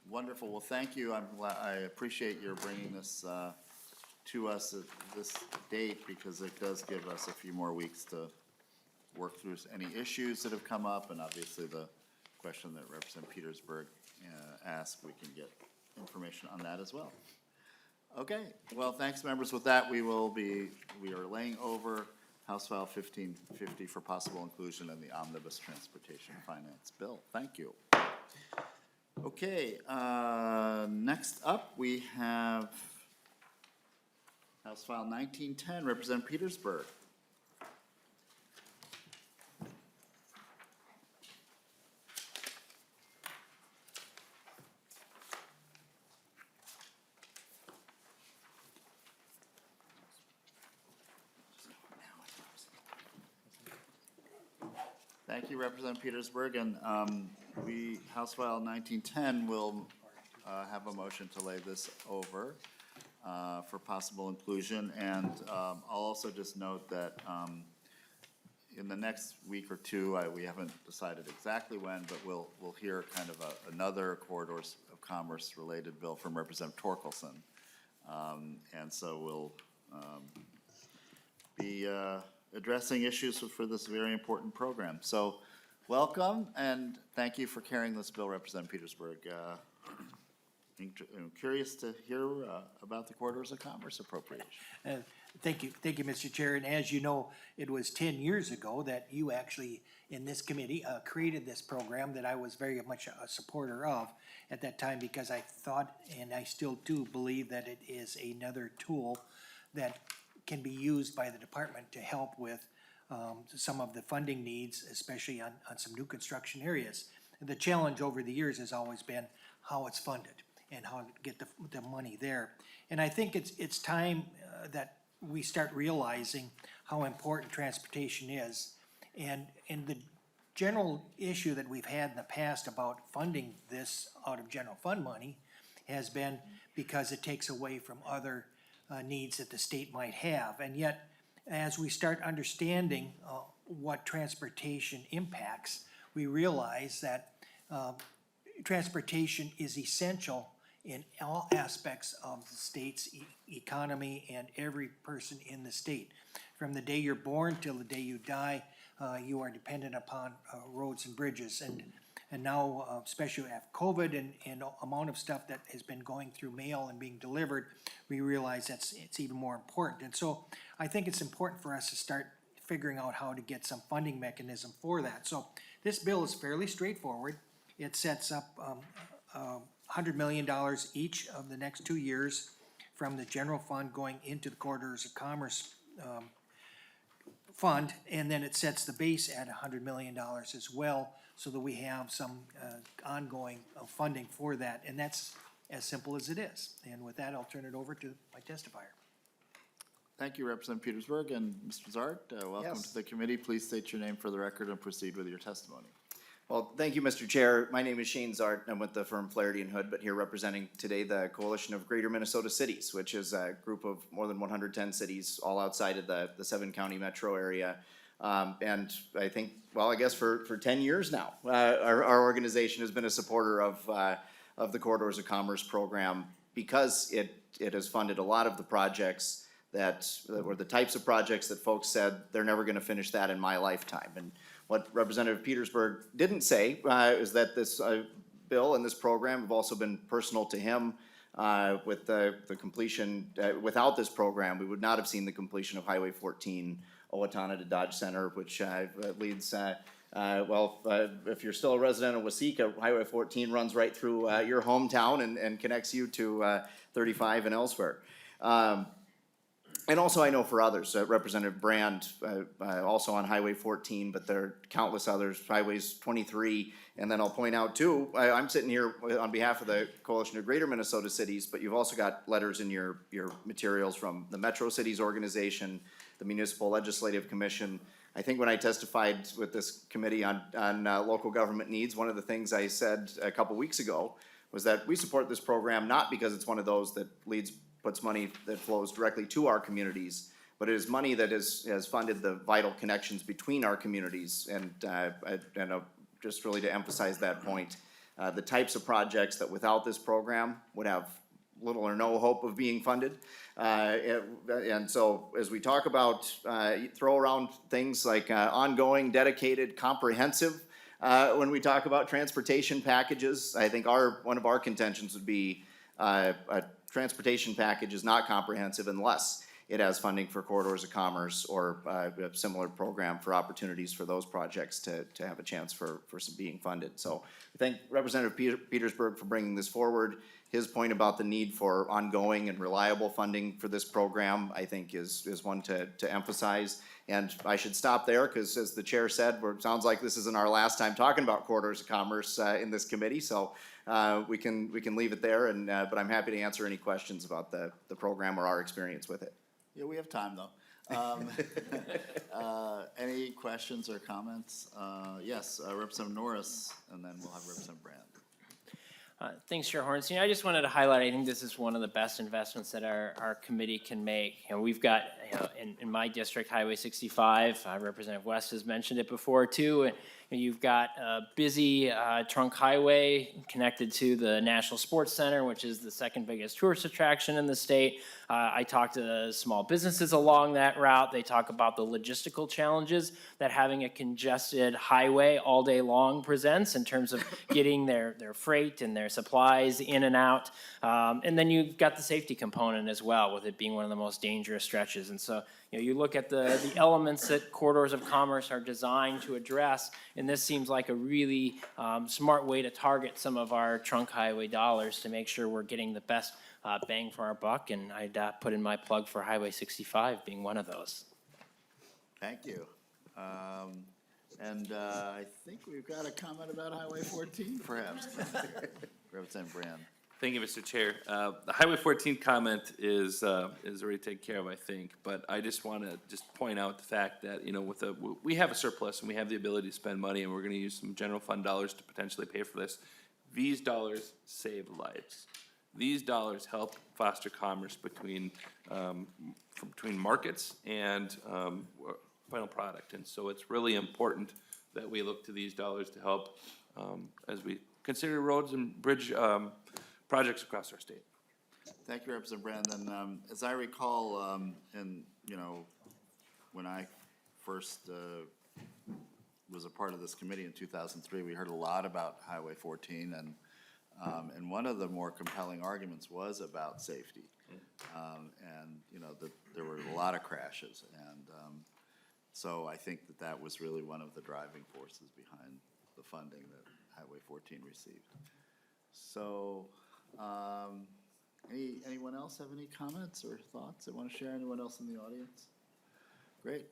wonderful. Well, thank you. I appreciate your bringing this to us at this date, because it does give us a few more weeks to work through any issues that have come up, and obviously the question that Representative Petersburg asked, we can get information on that as well. Okay, well, thanks, members. With that, we are laying over House File 1550 for possible inclusion in the Omnibus Transportation Finance Bill. Thank you. Okay, next up, we have House File 1910, Representative Petersburg. Thank you, Representative Petersburg, and House File 1910 will have a motion to lay this over for possible inclusion, and I'll also just note that in the next week or two, we haven't decided exactly when, but we'll hear kind of another corridors of commerce related bill from Representative Torkelson, and so we'll be addressing issues for this very important program. So, welcome, and thank you for carrying this bill, Representative Petersburg. I'm curious to hear about the corridors of commerce appropriation. Thank you, Mr. Chair, and as you know, it was 10 years ago that you actually, in this committee, created this program that I was very much a supporter of at that time, because I thought, and I still do believe, that it is another tool that can be used by the department to help with some of the funding needs, especially on some new construction areas. And the challenge over the years has always been how it's funded and how to get the money there. And I think it's time that we start realizing how important transportation is. And the general issue that we've had in the past about funding this out of general fund money has been because it takes away from other needs that the state might have. And yet, as we start understanding what transportation impacts, we realize that transportation is essential in all aspects of the state's economy and every person in the state. From the day you're born till the day you die, you are dependent upon roads and bridges. And now, especially after COVID and amount of stuff that has been going through mail and being delivered, we realize it's even more important. And so I think it's important for us to start figuring out how to get some funding mechanism for that. So this bill is fairly straightforward. It sets up $100 million each of the next 2 years from the general fund going into the corridors of commerce fund, and then it sets the base at $100 million as well, so that we have some ongoing funding for that, and that's as simple as it is. And with that, I'll turn it over to my testifier. Thank you, Representative Petersburg, and Mr. Zart, welcome Yes. to the committee. Please state your name for the record and proceed with your testimony. Well, thank you, Mr. Chair. My name is Shane Zart. I'm with the firm Flaherty and Hood, but here representing today the Coalition of Greater Minnesota Cities, which is a group of more than 110 cities, all outside of the 7-county metro area. And I think, well, I guess for 10 years now, our organization has been a supporter of the Corridors of Commerce program, because it has funded a lot of the projects that were the types of projects that folks said they're never going to finish that in my lifetime. And what Representative Petersburg didn't say is that this bill and this program have also been personal to him. With the completion, without this program, we would not have seen the completion of Highway 14, Owatonna to Dodge Center, which leads, if you're still a resident of Waseca, Highway 14 runs right through your hometown and connects you to 35 and elsewhere. And also I know for others, Representative Brand, also on Highway 14, but there are countless others, Highways 23. And then I'll point out too, I'm sitting here on behalf of the Coalition of Greater Minnesota Cities, but you've also got letters in your materials from the Metro Cities Organization, the Municipal Legislative Commission. I think when I testified with this committee on local government needs, one of the things I said a couple weeks ago was that we support this program not because it's one of those that puts money that flows directly to our communities, but it is money that has funded the vital connections between our communities. And just really to emphasize that point, the types of projects that without this program would have little or no hope of being funded. And so as we talk about, throw around things like ongoing, dedicated, comprehensive, when we talk about transportation packages, I think one of our contentions would be a transportation package is not comprehensive unless it has funding for corridors of commerce or a similar program for opportunities for those projects to have a chance for some being funded. So I thank Representative Petersburg for bringing this forward. His point about the need for ongoing and reliable funding for this program, I think is one to emphasize. And I should stop there, because as the chair said, it sounds like this isn't our last time talking about corridors of commerce in this committee. So we can leave it there, and but I'm happy to answer any questions about the program or our experience with it. Yeah, we have time, though. Any questions or comments? Yes, Representative Norris, and then we'll have Representative Brand. Thanks, Chair Hornstein. I just wanted to highlight, I think this is one of the best investments that our committee can make. You know, we've got, you know, in my district, Highway 65, Representative West has mentioned it before too, and you've got a busy trunk highway connected to the National Sports Center, which is the second biggest tourist attraction in the state. I talked to small businesses along that route. They talk about the logistical challenges that having a congested highway all day long presents in terms of getting their freight and their supplies in and out. And then you've got the safety component as well, with it being one of the most dangerous stretches. And so, you know, you look at the elements that corridors of commerce are designed to address, and this seems like a really smart way to target some of our trunk highway dollars to make sure we're getting the best bang for our buck. And I'd put in my plug for Highway 65 being one of those. Thank you. And I think we've got a comment about Highway 14, perhaps. Representative Brand. Thank you, Mr. Chair. The Highway 14 comment is already taken care of, I think, but I just want to point out the fact that, you know, we have a surplus and we have the ability to spend money, and we're going to use some general fund dollars to potentially pay for this. These dollars save lives. These dollars help foster commerce between markets and final product, and so it's really important that we look to these dollars to help as we consider roads and bridge projects across our state. Thank you, Representative Brand. And as I recall, and you know, when I first was a part of this committee in 2003, we heard a lot about Highway 14, and one of the more compelling arguments was about safety. And you know, there were a lot of crashes, and so I think that was really one of the driving forces behind the funding that Highway 14 received. So, anyone else have any comments or thoughts they want to share? Anyone else in the audience? Great.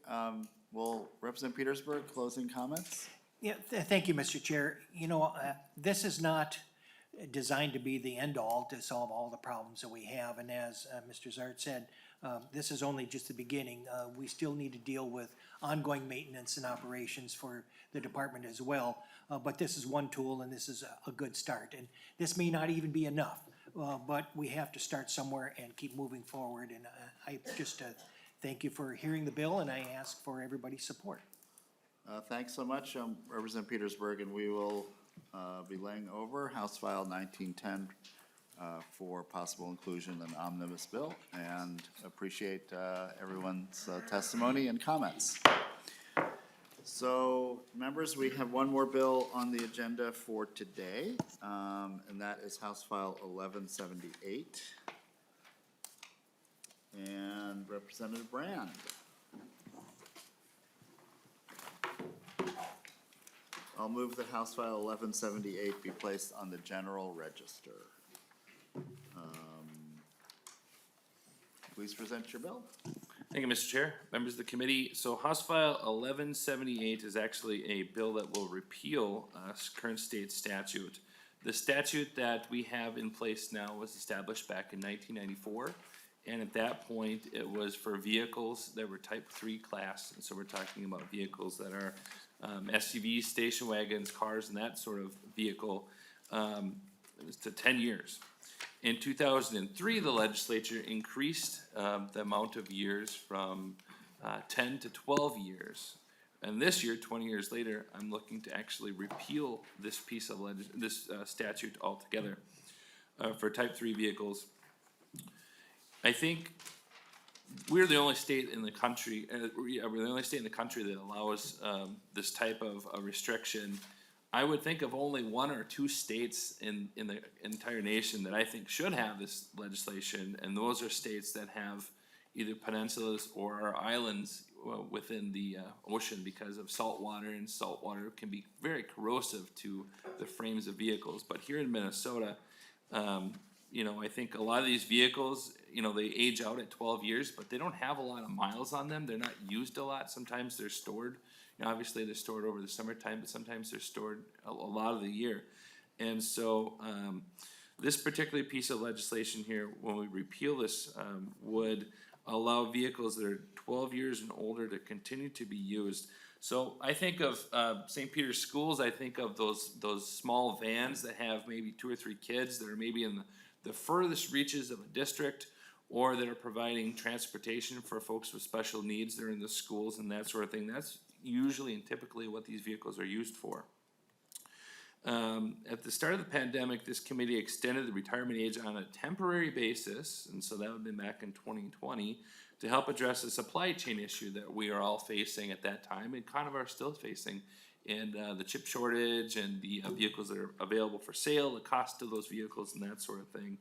Well, Representative Petersburg, closing comments? Yeah, thank you, Mr. Chair. You know, this is not designed to be the end-all to solve all the problems that we have, and as Mr. Zart said, this is only just the beginning. We still need to deal with ongoing maintenance and operations for the department as well, but this is one tool, and this is a good start. And this may not even be enough, but we have to start somewhere and keep moving forward. And I just thank you for hearing the bill, and I ask for everybody's support. Thanks so much, Representative Petersburg, and we will be laying over House File 1910 for possible inclusion in the omnibus bill, and appreciate everyone's testimony and comments. So, members, we have one more bill on the agenda for today, and that is House File 1178. And Representative Brand. I'll move that House File 1178 be placed on the general register. Please present your bill. Thank you, Mr. Chair, members of the committee. So House File 1178 is actually a bill that will repeal current state statute. The statute that we have in place now was established back in 1994. And at that point, it was for vehicles that were type 3 class. And so we're talking about vehicles that are SUVs, station wagons, cars, and that sort of vehicle. It was to 10 years. In 2003, the legislature increased the amount of years from 10 to 12 years. And this year, 20 years later, I'm looking to actually repeal this piece of statute altogether for type 3 vehicles. I think we're the only state in the country. We're the only state in the country that allows this type of a restriction. I would think of only one or two states in the entire nation that I think should have this legislation, and those are states that have either peninsulas or our islands within the ocean because of salt water, and salt water can be very corrosive to the frames of vehicles. But here in Minnesota, you know, I think a lot of these vehicles, you know, they age out at 12 years, but they don't have a lot of miles on them. They're not used a lot. Sometimes they're stored. You know, obviously they're stored over the summertime, but sometimes they're stored a lot of the year. And so, this particular piece of legislation here, when we repeal this, would allow vehicles that are 12 years and older to continue to be used. So I think of St. Peter's schools, I think of those small vans that have maybe 2 or 3 kids that are maybe in the furthest reaches of a district, or that are providing transportation for folks with special needs that are in the schools and that sort of thing. That's usually and typically what these vehicles are used for. At the start of the pandemic, this committee extended the retirement age on a temporary basis, and so that would have been back in 2020, to help address the supply chain issue that we are all facing at that time and kind of are still facing. And the chip shortage and the vehicles that are available for sale, the cost of those vehicles and that sort of thing.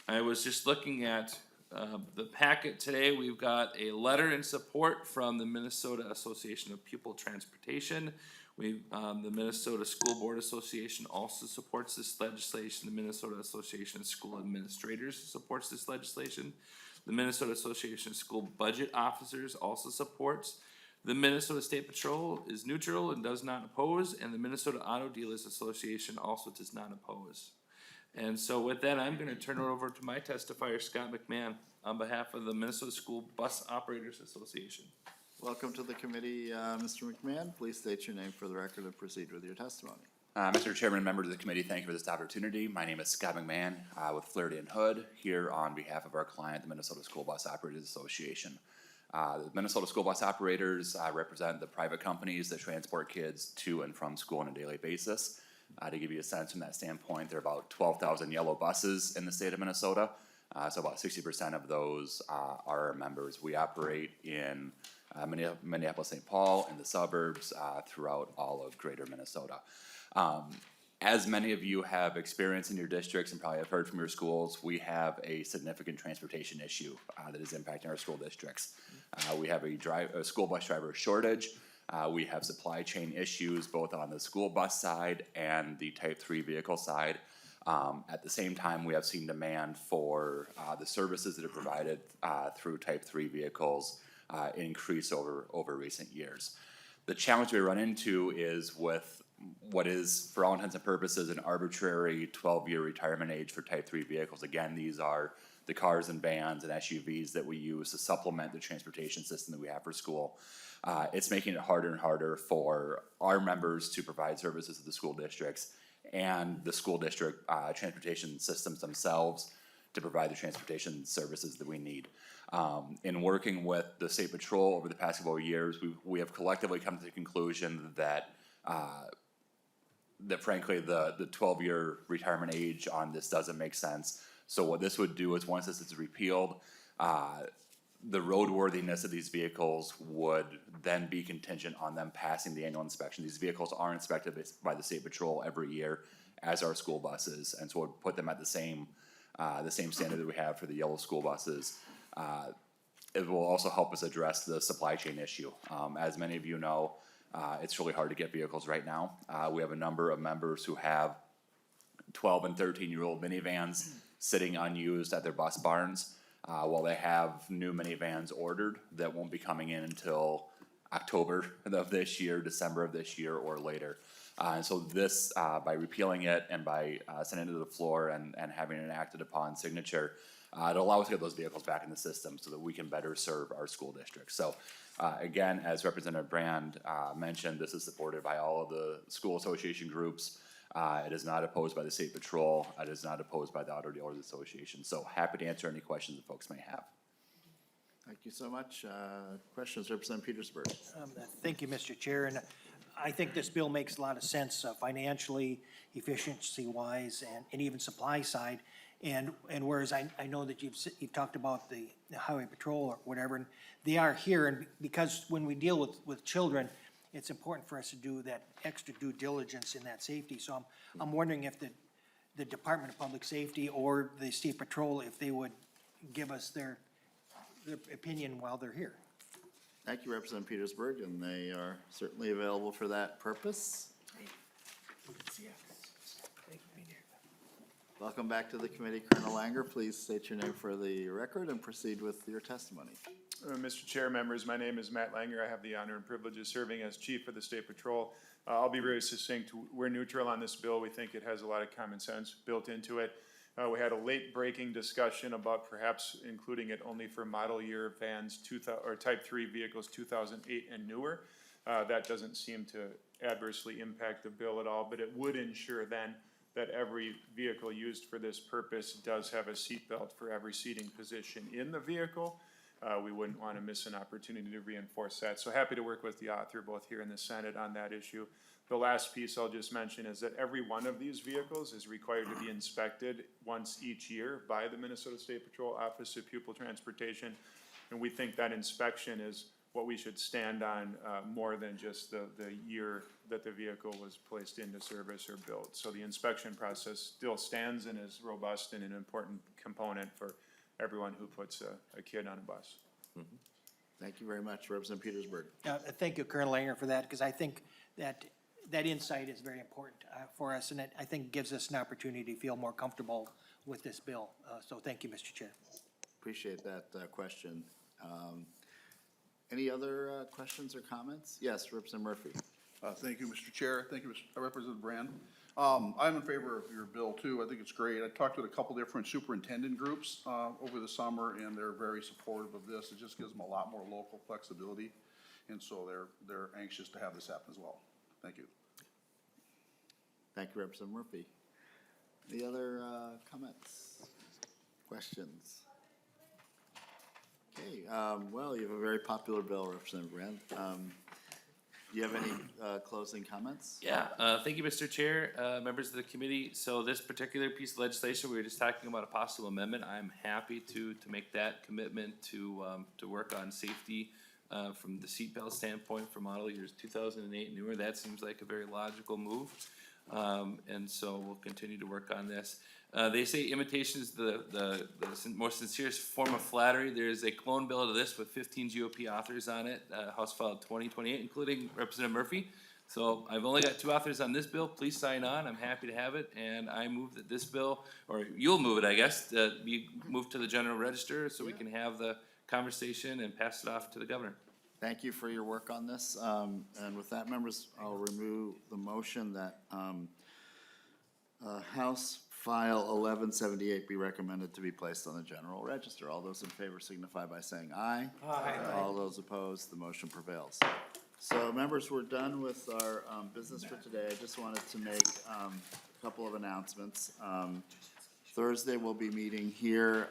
I was just looking at the packet today. We've got a letter in support from the Minnesota Association of Pupil Transportation. The Minnesota School Board Association also supports this legislation. The Minnesota Association of School Administrators supports this legislation. The Minnesota Association of School Budget Officers also supports. The Minnesota State Patrol is neutral and does not oppose, and the Minnesota Auto Dealers Association also does not oppose. And so with that, I'm gonna turn it over to my testifier, Scott McMahon, on behalf of the Minnesota School Bus Operators Association. Welcome to the committee, Mr. McMahon. Please state your name for the record and proceed with your testimony. Mr. Chairman and members of the committee, thank you for this opportunity. My name is Scott McMahon with Flaherty and Hood, here on behalf of our client, the Minnesota School Bus Operators Association. The Minnesota School Bus Operators represent the private companies that transport kids to and from school on a daily basis. To give you a sense from that standpoint, there are about 12,000 yellow buses in the state of Minnesota. So about 60% of those are our members. We operate in Minneapolis, St. Paul, in the suburbs, throughout all of greater Minnesota. As many of you have experienced in your districts and probably have heard from your schools, we have a significant transportation issue that is impacting our school districts. We have a school bus driver shortage. We have supply chain issues both on the school bus side and the Type 3 vehicle side. At the same time, we have seen demand for the services that are provided through Type 3 vehicles increase over recent years. The challenge we run into is with what is, for all intents and purposes, an arbitrary 12-year retirement age for Type 3 vehicles. Again, these are the cars and vans and SUVs that we use to supplement the transportation system that we have for school. It's making it harder and harder for our members to provide services to the school districts and the school district transportation systems themselves to provide the transportation services that we need. In working with the State Patrol over the past couple of years, we have collectively come to the conclusion that frankly the 12-year retirement age on this doesn't make sense. So what this would do is, once this is repealed, the roadworthiness of these vehicles would then be contingent on them passing the annual inspection. These vehicles are inspected by the State Patrol every year, as are school buses, and so it would put them at the same standard that we have for the yellow school buses. It will also help us address the supply chain issue. As many of you know, it's really hard to get vehicles right now. We have a number of members who have 12 and 13-year-old minivans sitting unused at their bus barns, while they have new minivans ordered that won't be coming in until October of this year, December of this year, or later. And so this, by repealing it and by sending it to the floor and having an acted upon signature, it allows us to get those vehicles back in the system so that we can better serve our school districts. So again, as Representative Brand mentioned, this is supported by all of the school association groups. It is not opposed by the State Patrol. It is not opposed by the Auto Dealers Association. So happy to answer any questions that folks may have. Thank you so much. Questions, Representative Petersburg? Thank you, Mr. Chair, and I think this bill makes a lot of sense financially, efficiency-wise, and even supply side. And whereas I know that you've talked about the highway patrol or whatever, and they are here, and because when we deal with children, it's important for us to do that extra due diligence in that safety. So I'm wondering if the Department of Public Safety or the State Patrol, if they would give us their their opinion while they're here. Thank you, Representative Petersburg, and they are certainly available for that purpose. Welcome back to the committee, Colonel Langer. Please state your name for the record and proceed with your testimony. Mr. Chair, members, my name is Matt Langer. I have the honor and privilege of serving as Chief of the State Patrol. I'll be very succinct. We're neutral on this bill. We think it has a lot of common sense built into it. We had a late-breaking discussion about perhaps including it only for model year vans, or Type 3 vehicles 2008 and newer. That doesn't seem to adversely impact the bill at all, but it would ensure then that every vehicle used for this purpose does have a seatbelt for every seating position in the vehicle. We wouldn't want to miss an opportunity to reinforce that. So happy to work with the author both here in the Senate on that issue. The last piece I'll just mention is that every one of these vehicles is required to be inspected once each year by the Minnesota State Patrol Office of Pupil Transportation. And we think that inspection is what we should stand on more than just the year that the vehicle was placed into service or built. So the inspection process still stands and is robust and an important component for everyone who puts a kid on a bus. Thank you very much, Representative Petersburg. Thank you, Colonel Langer, for that, because I think that insight is very important for us, and it, I think, gives us an opportunity to feel more comfortable with this bill. So thank you, Mr. Chair. Appreciate that question. Any other questions or comments? Yes, Representative Murphy. Thank you, Mr. Chair. Thank you, Representative Brand. I'm in favor of your bill too. I think it's great. I talked with a couple different superintendent groups over the summer, and they're very supportive of this. It just gives them a lot more local flexibility, and so they're anxious to have this happen as well. Thank you. Thank you, Representative Murphy. Any other comments, questions? Okay, well, you have a very popular bill, Representative Brand. Do you have any closing comments? Yeah, thank you, Mr. Chair, members of the committee. So this particular piece of legislation, we were just talking about a possible amendment. I'm happy to make that commitment to work on safety from the seatbelt standpoint for model years 2008 and newer. That seems like a very logical move. And so we'll continue to work on this. They say imitation is the most sincerest form of flattery. There's a clone bill to this with 15 GOP authors on it, House File 2028, including Representative Murphy. So I've only got 2 authors on this bill. Please sign on. I'm happy to have it. And I move that this bill, or you'll move it, I guess, be moved to the General Register so we can have the conversation and pass it off to the governor. Thank you for your work on this. And with that, members, I'll remove the motion that House File 1178 be recommended to be placed on the General Register. All those in favor signify by saying aye. Aye. All those opposed, the motion prevails. So, members, we're done with our business for today. I just wanted to make a couple of announcements. Thursday, we'll be meeting here,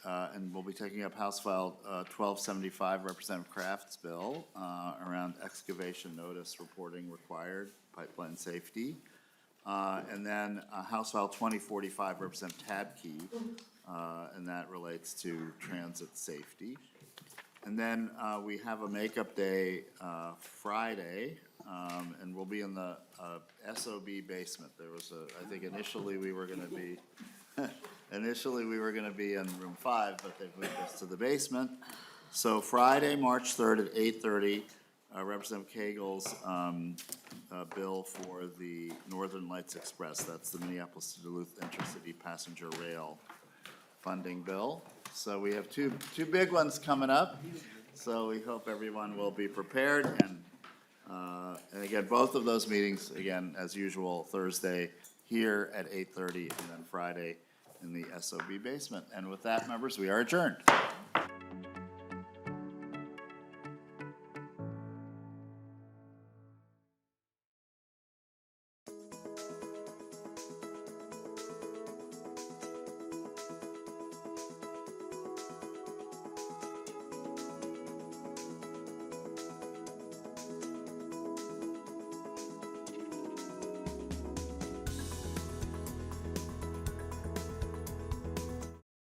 and we'll be taking up House File 1275, Representative Kraft's bill, around excavation notice reporting required, pipeline safety. And then House File 2045, Representative Tabke, and that relates to transit safety. And then we have a makeup day Friday, and we'll be in the SOB basement. There was I think initially we were gonna be, in room 5, but they've moved us to the basement. So Friday, March 3rd at 8:30, Representative Koegel's bill for the Northern Lights Express. That's the Minneapolis to Duluth Intercity Passenger Rail funding bill. So we have two big ones coming up. So we hope everyone will be prepared. And again, both of those meetings, again, as usual, Thursday here at 8:30, and then Friday in the SOB basement. And with that, members, we are adjourned.